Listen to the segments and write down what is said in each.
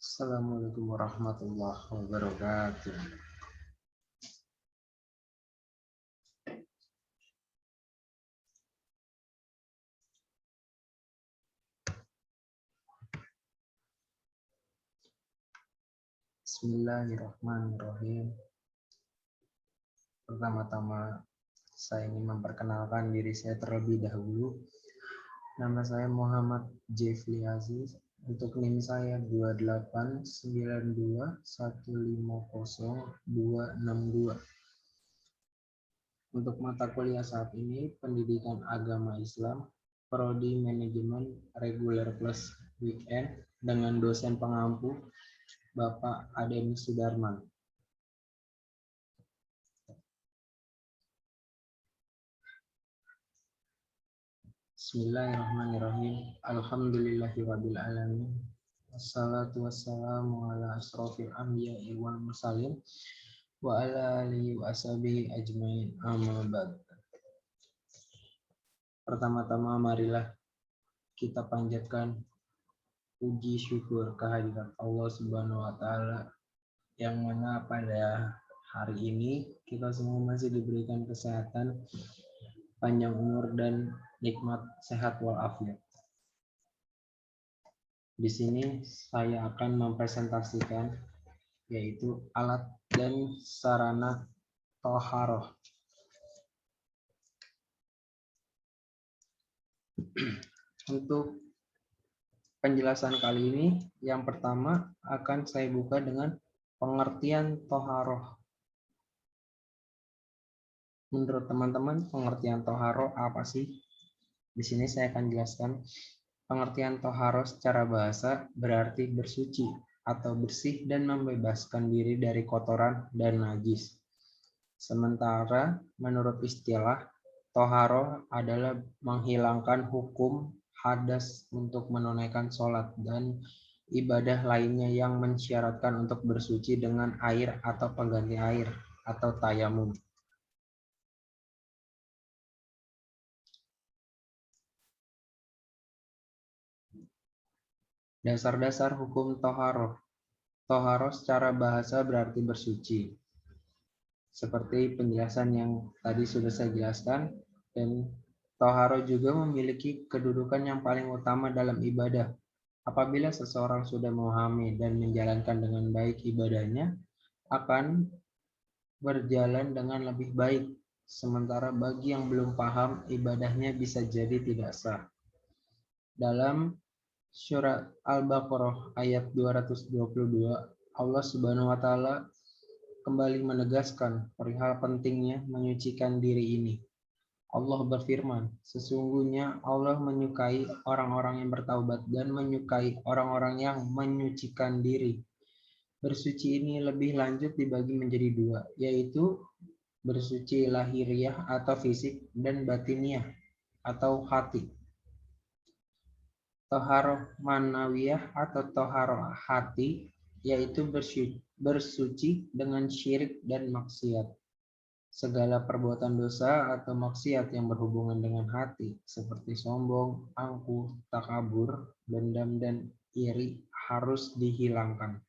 Assalamualaikum warahmatullahi wabarakatuh. Bismillahirrahmanirrahim. Pertama-tama saya ingin memperkenalkan diri saya terlebih dahulu. Nama saya Muhammad Jefli Aziz. Untuk NIM saya 28921500262. Untuk mata kuliah saat ini Pendidikan Agama Islam, Prodi Manajemen Reguler plus Weekend dengan dosen pengampu Bapak Adem Sudarman. Bismillahirrahmanirrahim. Alhamdulillahirabbil alamin. Wassalatu wassalamu ala asrofil anbiya'i wal mursalin wa ala alihi wa ashabihi ajmain, amma ba'd. Pertama-tama marilah kita panjatkan puji syukur kehadirat Allah Subhanahu wa taala yang mana pada hari ini kita semua masih diberikan kesehatan, panjang umur dan nikmat sehat walafiat. Di sini saya akan mempresentasikan yaitu alat dan sarana toharoh. Untuk penjelasan kali ini, yang pertama akan saya buka dengan pengertian toharoh. Menurut teman-teman, pengertian toharoh apa sih? Di sini saya akan jelaskan. Pengertian toharoh secara bahasa berarti bersuci atau bersih dan membebaskan diri dari kotoran dan najis. Sementara menurut istilah, toharoh adalah menghilangkan hukum hadas untuk menunaikan sholat dan ibadah lainnya yang mensyaratkan untuk bersuci dengan air atau pengganti air atau tayamum. Dasar-dasar hukum toharoh. Toharoh secara bahasa berarti bersuci. Seperti penjelasan yang tadi sudah saya jelaskan, dan toharoh juga memiliki kedudukan yang paling utama dalam ibadah. Apabila seseorang sudah memahami dan menjalankan dengan baik ibadahnya, akan berjalan dengan lebih baik. Sementara bagi yang belum paham, ibadahnya bisa jadi tidak sah. Dalam surat Al-Baqarah ayat 222, Allah Subhanahu wa taala kembali menegaskan perihal pentingnya menyucikan diri ini. Allah berfirman, sesungguhnya Allah menyukai orang-orang yang bertaubat dan menyukai orang-orang yang menyucikan diri. Bersuci ini lebih lanjut dibagi menjadi dua, yaitu bersuci lahiriah atau fisik dan batiniah atau hati. Toharoh manawiyah atau toharoh hati, yaitu bersuci dengan syirik dan maksiat. Segala perbuatan dosa atau maksiat yang berhubungan dengan hati, seperti sombong, angkuh, takabur, dendam, dan iri harus dihilangkan.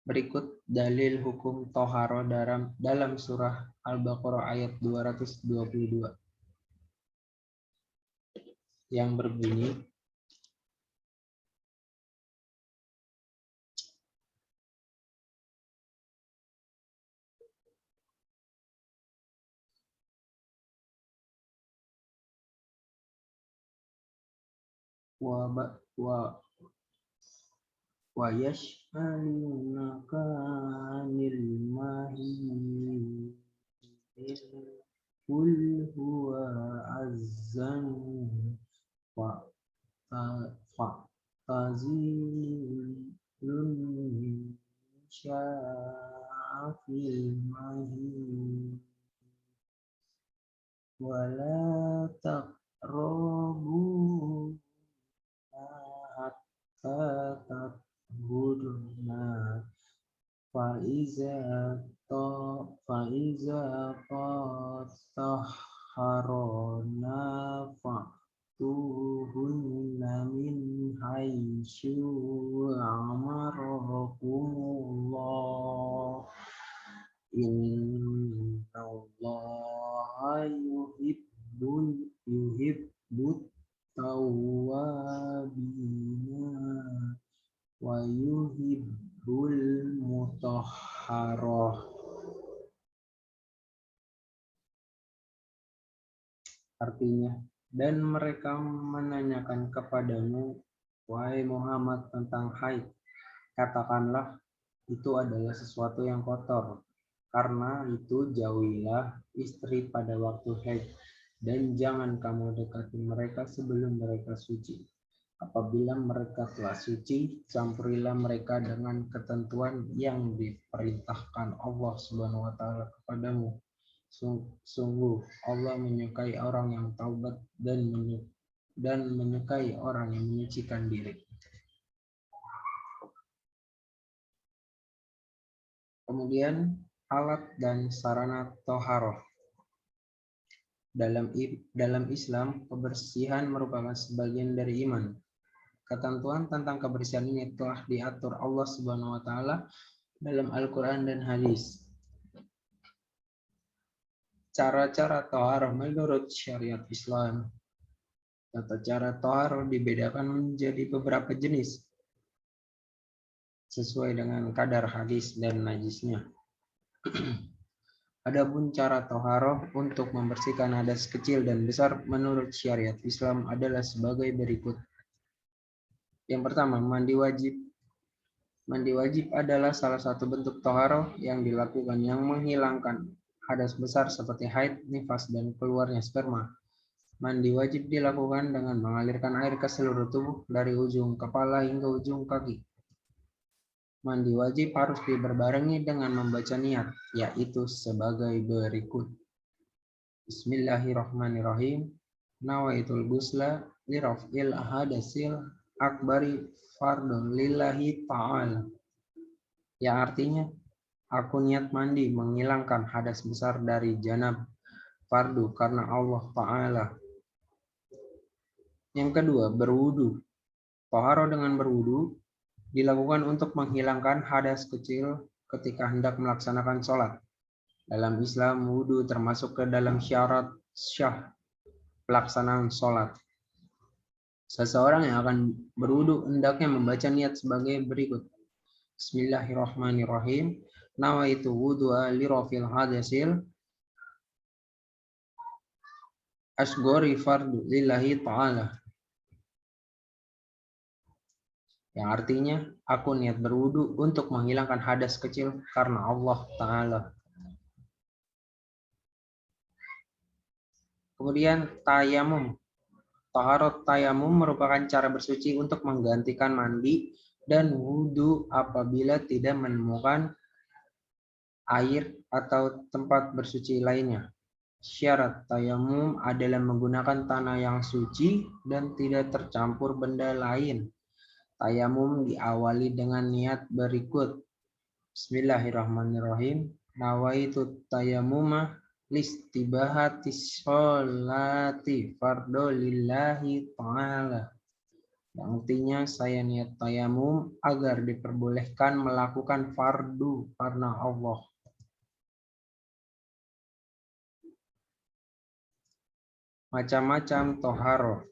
Berikut dalil hukum toharoh dalam surah Al-Baqarah ayat 222 yang berbunyi, wa yash'alunaka 'anil mahid qul huwa azzan fa'tazilun sya'afil mahid wala taqrabu hatta tathurna faiza tatahharona fa'tuhunna min tamshu amarakumullah. Innallaha yuhibbut tawwabina wa yuhibbul mutahharah. Artinya, dan mereka menanyakan kepadamu, wahai Muhammad, tentang haid. Katakanlah, itu adalah sesuatu yang kotor. Karena itu jauhilah istri pada waktu haid, dan jangan kamu dekati mereka sebelum mereka suci. Apabila mereka telah suci, campurilah mereka dengan ketentuan yang diperintahkan Allah Subhanahu wa taala kepadamu. Sungguh Allah menyukai orang yang taubat dan menyukai orang yang menyucikan diri. Kemudian alat dan sarana toharoh. Dalam Islam, kebersihan merupakan sebagian dari iman. Ketentuan tentang kebersihan ini telah diatur Allah Subhanahu wa taala dalam Al-Qur'an dan hadis. Cara-cara toharoh menurut syariat Islam. Tata cara toharoh dibedakan menjadi beberapa jenis sesuai dengan kadar hadis dan najisnya. Adapun cara toharoh untuk membersihkan hadas kecil dan besar menurut syariat Islam adalah sebagai berikut. Yang pertama, mandi wajib. Mandi wajib adalah salah satu bentuk toharoh yang dilakukan yang menghilangkan hadas besar seperti haid, nifas, dan keluarnya sperma. Mandi wajib dilakukan dengan mengalirkan air ke seluruh tubuh dari ujung kepala hingga ujung kaki. Mandi wajib harus dibarengi dengan membaca niat, yaitu sebagai berikut. Bismillahirrahmanirrahim. Nawaitul ghusla liraf'il hadasil akbari fardun lillahi ta'ala. Yang artinya, aku niat mandi menghilangkan hadas besar dari janab fardu karena Allah Ta'ala. Yang kedua, berwudu. Toharoh dengan berwudu dilakukan untuk menghilangkan hadas kecil ketika hendak melaksanakan sholat. Dalam Islam, wudu termasuk ke dalam syarat syah pelaksanaan sholat. Seseorang yang akan berwudu hendaknya membaca niat sebagai berikut. Bismillahirrahmanirrahim. Nawaitu wudu'a lirafil hadasil asgori fardu lillahi ta'ala. Yang artinya, aku niat berwudu untuk menghilangkan hadas kecil karena Allah Ta'ala. Kemudian tayamum. Taharot tayamum merupakan cara bersuci untuk menggantikan mandi dan wudu apabila tidak menemukan air atau tempat bersuci lainnya. Syarat tayamum adalah menggunakan tanah yang suci dan tidak tercampur benda lain. Tayamum diawali dengan niat berikut. Bismillahirrahmanirrahim. Nawaitu tayamuma listibahati sholati fardo lillahi ta'ala. Yang artinya saya niat tayamum agar diperbolehkan melakukan fardu karena Allah. Macam-macam toharoh.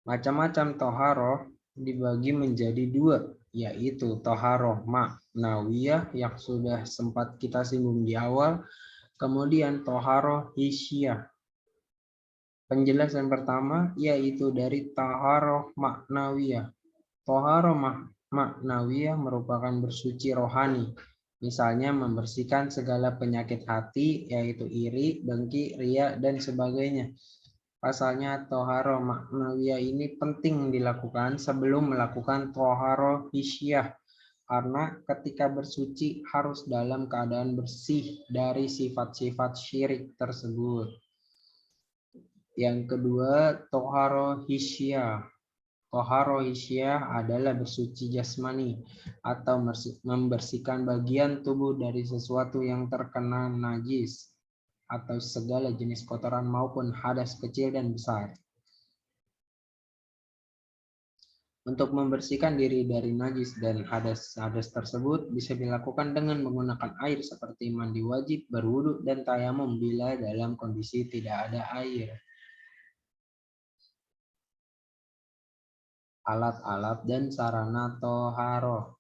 Macam-macam toharoh dibagi menjadi dua, yaitu toharoh ma'nawiyah yang sudah sempat kita singgung di awal, kemudian toharoh hisyah. Penjelasan pertama yaitu dari toharoh ma'nawiyah. Toharoh ma'nawiyah merupakan bersuci rohani, misalnya membersihkan segala penyakit hati, yaitu iri, dengki, riya, dan sebagainya. Pasalnya toharoh ma'nawiyah ini penting dilakukan sebelum melakukan toharoh hisyah, karena ketika bersuci harus dalam keadaan bersih dari sifat-sifat syirik tersebut. Yang kedua, toharoh hisyah. Toharoh hisyah adalah bersuci jasmani atau membersihkan bagian tubuh dari sesuatu yang terkena najis atau segala jenis kotoran maupun hadas kecil dan besar. Untuk membersihkan diri dari najis dan hadas tersebut bisa dilakukan dengan menggunakan air seperti mandi wajib, berwudu, dan tayamum bila dalam kondisi tidak ada air. Alat-alat dan sarana toharoh.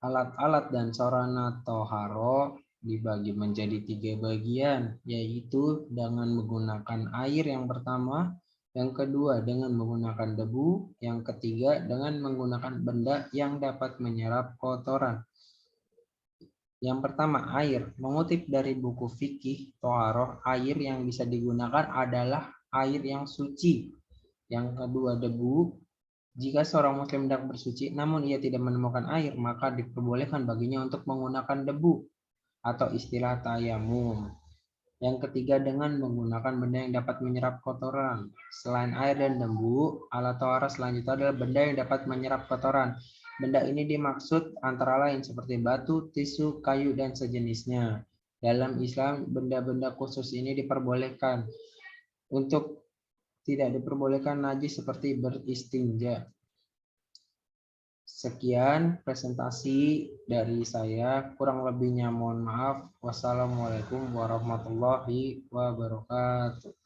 Alat-alat dan sarana toharoh dibagi menjadi 3 bagian, yaitu dengan menggunakan air yang pertama, yang kedua dengan menggunakan debu, yang ketiga dengan menggunakan benda yang dapat menyerap kotoran. Yang pertama, air. Mengutip dari buku fikih toharoh, air yang bisa digunakan adalah air yang suci. Yang kedua, debu. Jika seorang muslim hendak bersuci namun ia tidak menemukan air, maka diperbolehkan baginya untuk menggunakan debu atau istilah tayamum. Yang ketiga, dengan menggunakan benda yang dapat menyerap kotoran. Selain air dan debu, alat toharoh selanjutnya adalah benda yang dapat menyerap kotoran. Benda ini dimaksud antara lain seperti batu, tisu, kayu, dan sejenisnya. Dalam Islam, benda-benda khusus ini diperbolehkan. Untuk tidak diperbolehkan najis seperti beristinja. Sekian presentasi dari saya, kurang lebihnya mohon maaf. Wassalamualaikum warahmatullahi wabarakatuh.